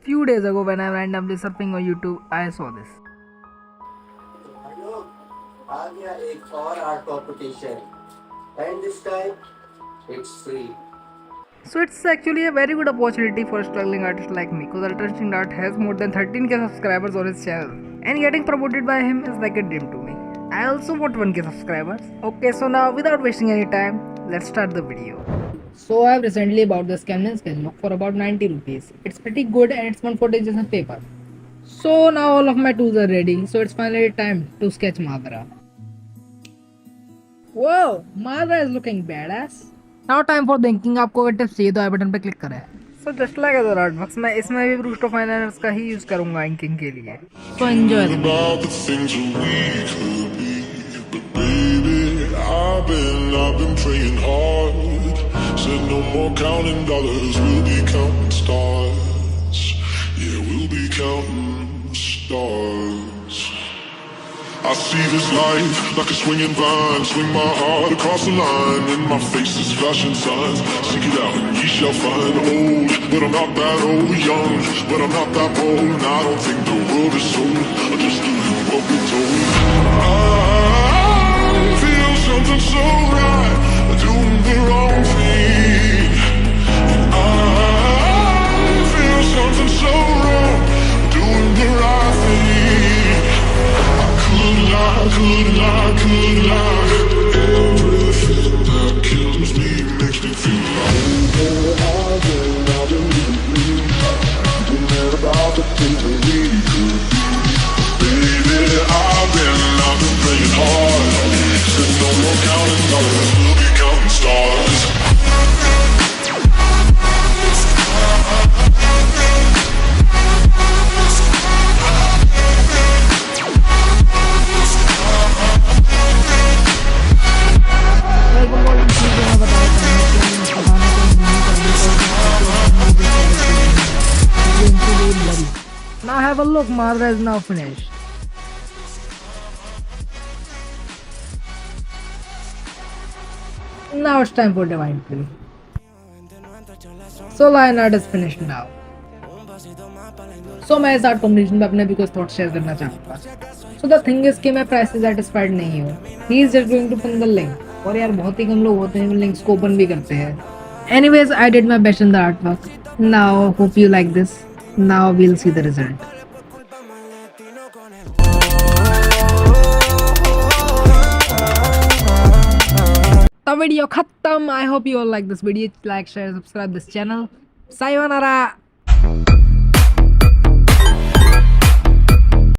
Few days ago, when I randomly surfing on YouTube, I saw this. आ गया एक और art competition and this time it's free. So it's actually a very good opportunity for a struggling artist like me, because Ultra Instinct Art has more than 13k subscribers on his channel, and getting promoted by him is like a dream to me. I also want 1k subscribers. Okay, so now without wasting any time, let's start the video. So I have recently bought this canvas sketchbook for about 90 rupees. It's pretty good and it's 140 pages of paper. So now all of my tools are ready, so it's finally time to sketch Madara. Whoa, Madara is looking badass. Now time for the inking. आपको अगर tips चाहिए तो आई button पे click करें. So just like other artworks, मैं इसमें भी ब्रूस्ट of फाइनर्स का ही यूज करूंगा इंकिंग के लिए. So enjoy. About the things that we could be, but baby, I've been praying hard. Said no more counting dollars, we'll be counting stars. Yeah, we'll be counting stars. I see this life like a swinging vine. Swing my heart across the line, and my face is flashing signs. Seek it out and ye shall find. Old, but I'm not that old. Young, but I'm not that bold. And I don't think the world is sold. I just do what we're told. I feel something so right, doing the wrong thing. And I feel something so wrong, doing the right thing. Could lie. Everything that kills me makes me feel like I've been thinking about the things that we could be. Baby, I've been praying hard. Said no more counting dollars, we'll be counting stars. Now have a look, Madara is now finished. Now it's time for Divine Play. So line art is finished now. So मैं इस art competition में अपने भी कुछ thought share करना चाहूँगा. So the thing is कि मैं प्राइस से सेटिस्फाइड नहीं हूँ. He is just going to pin the link. और यार बहुत ही कम लोग होते हैं लिंक्स को ओपन भी करते हैं. Anyways, I did my best in the artwork. Now hope you like this. Now we'll see the result. The video khatam. I hope you all like this video. Like, share, subscribe this channel. Sayonara.